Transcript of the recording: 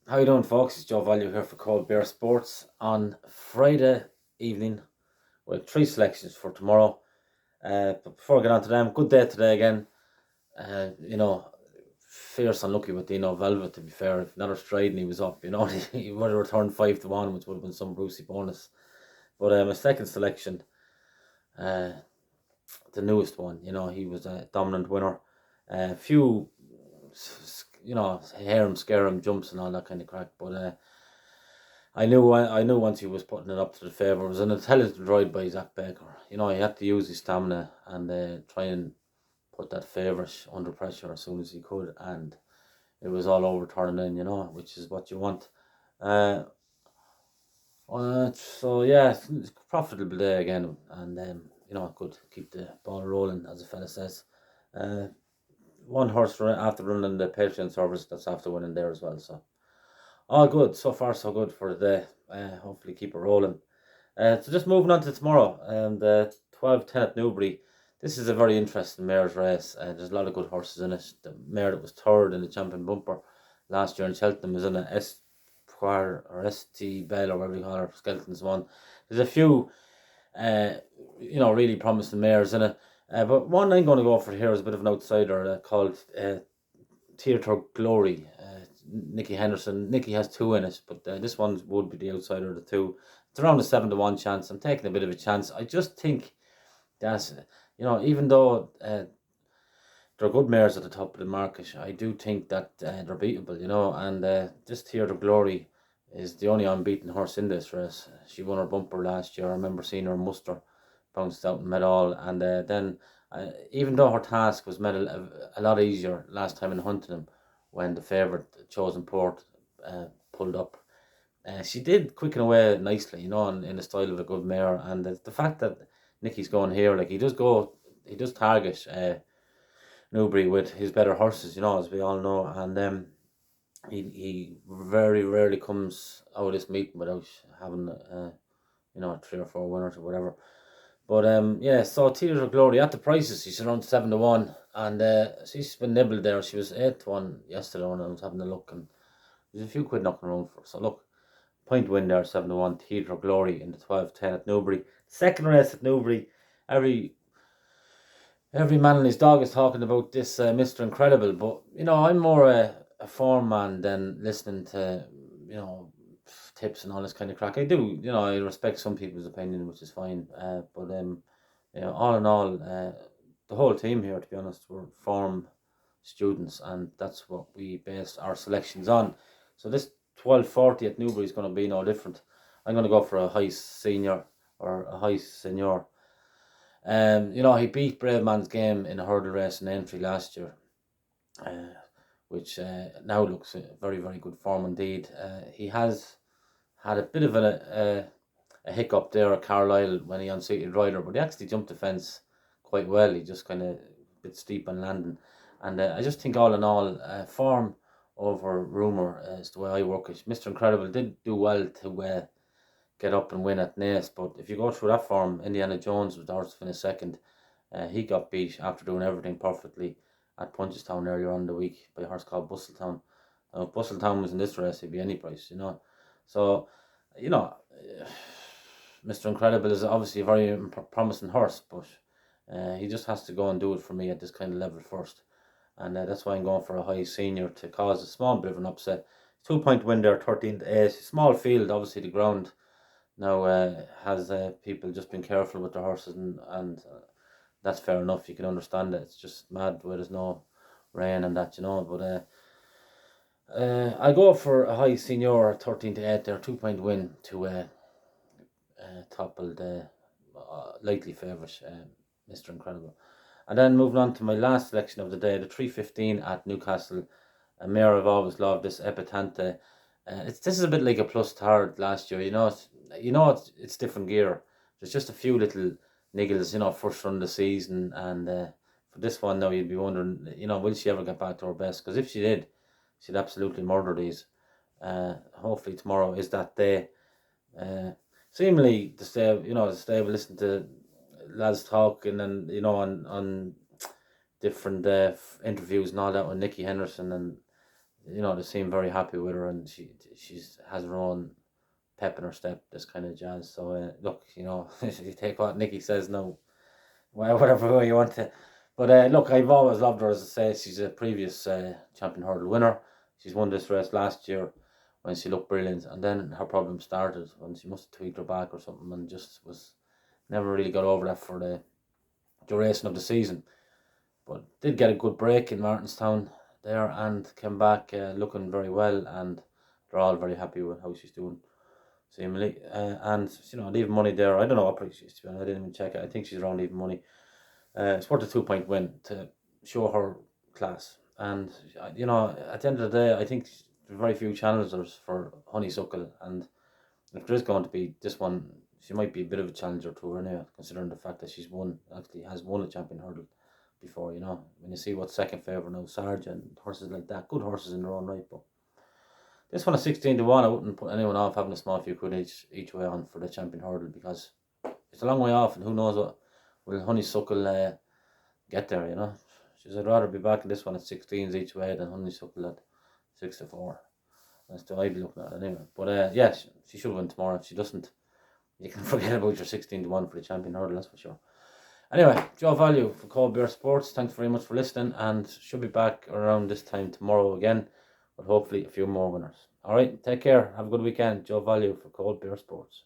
How you doing, folks? It's Joe Value here for Cold Bear Sports on Friday evening with three selections for tomorrow. But before I get on to them, good day today again. Uh, you know, fierce unlucky with Dino Velvet, to be fair. If not Striding, he was up. He would have returned 5-1, which would have been some Brucey bonus. But my second selection, uh, the newest one, he was a dominant winner. A few, hair him, scare him, jumps and all that kind of crack. But I knew once he was putting it up to the favour. It was an intelligent ride by Zach Baker. He had to use his stamina and try and put that favourite under pressure as soon as he could, and it was all over turning in, which is what you want. Uh, so yeah, it's a profitable day again, and good keep the ball rolling, as a fella says. Uh, One horse after running the Patreon service that's after winning there as well. So all good so far, so good for the day. Hopefully keep it rolling. So just moving on to tomorrow, and 12:10 at Newbury. This is a very interesting mare's race. There's a lot of good horses in it. The mare that was third in the champion bumper last year in Cheltenham is in a Esquire or ST Bell or whatever you call her, Skelton's one. There's a few, really promising mares in it. But one I'm going to go for here is a bit of an outsider called Theatre Glory. Nicky Henderson. Nicky has two in it, but this one would be the outsider of the two. It's around a 7-1 chance. I'm taking a bit of a chance. I just think that, even though they're good mares at the top of the market, I do think that they're beatable, and this Theatre Glory is the only unbeaten horse in this race. She won her bumper last year. I remember seeing her muster, bounced out in Medal, and then even though her task was made a lot easier last time in Huntingdon, when the favourite Chosen Port pulled up, she did quicken away nicely, in the style of a good mare. And the fact that Nicky's going here, like he does target Newbury with his better horses, as we all know, and he very rarely comes out of this meeting without having 3 or 4 winners or whatever. But yeah, so Theatre of Glory at the prices, she's around 7-1, and she's been nibbled there. She was 8-1 yesterday when I was having a look, and there's a few quid knocking around for her. So look, point win there, 7-1, Theatre of Glory in the 12:10 at Newbury. Second race at Newbury, every man and his dog is talking about this Mr. Incredible, but I'm more a form man than listening to tips and all this kind of crack. I do, I respect some people's opinion, which is fine. But all in all, the whole team here, to be honest, were form students, and that's what we base our selections on. So this 12:40 at Newbury is going to be no different. I'm going to go for a High Senior or a High Senor. He beat Brave Man's Game in a hurdle race in entry last year, which now looks a very, very good form indeed. He has had a bit of a hiccup there at Carlisle when he unseated Ryder, but he actually jumped the fence quite well. He just kind of a bit steep on landing. And I just think all in all, form over rumour is the way I work it. Mr. Incredible did do well to get up and win at Naas, but if you go through that form, Indiana Jones was the horse to finish second. He got beat after doing everything perfectly at Punchestown earlier on in the week by a horse called Bustletown. If Bustletown was in this race, he'd be any price, So, Mr. Incredible is obviously a very promising horse, but he just has to go and do it for me at this kind of level first. And that's why I'm going for a High Senior to cause a small bit of an upset. 2-point win there, 13-8. Small field, obviously the ground now has people just been careful with their horses, and that's fair enough. You can understand it. It's just mad where there's no rain and that, But I go for a High Senior 13-8 there, 2-point win to topple the likely favourite, Mr. Incredible. And then moving on to my last selection of the day, the 3:15 at Newcastle. A mare I've always loved, this Epatante. This is a bit like a plus third last year. It's different gear. There's just a few little niggles, first run of the season, and for this one now, you'd be wondering, will she ever get back to her best? Because if she did, she'd absolutely murder these. Hopefully tomorrow is that day. Seemingly the stable, listen to lads talking, and on different interviews and all that with Nicky Henderson, and they seem very happy with her, and she's has her own pep in her step, this kind of jazz. So look, you take what Nikki says now, whatever way you want to. But look, I've always loved her. As I say, she's a previous champion hurdle winner. She's won this race last year when she looked brilliant, and then her problem started when she must have tweaked her back or something, and just was never really got over that for the duration of the season. But did get a good break in Martinstown there, and came back looking very well, and they're all very happy with how she's doing, seemingly. And leaving money there. I don't know what price she's to be. I didn't even check it. I think she's around even money. It's worth a 2 point win to show her class. And at the end of the day, I think there's very few challengers for Honeysuckle, and if there is going to be this one, she might be a bit of a challenger to her anyway, considering the fact that actually has won a champion hurdle before. When you see what's second favourite now, Sargent, horses like that, good horses in their own right. But this one at 16-1, I wouldn't put anyone off having a small few quid each way on for the champion hurdle, because it's a long way off, and who knows what will Honeysuckle get there. I'd rather be back in this one at 16s each way than Honeysuckle at 6-4. That's the way I'd be looking at it anyway. But she should win tomorrow. If she doesn't, you can forget about your 16-1 for the champion hurdle, that's for sure. Anyway, Joe Value for Cold Beer Sports. Thanks very much for listening, and should be back around this time tomorrow again, but hopefully a few more winners. Alright, take care. Have a good weekend. Joe Value for Cold Beer Sports.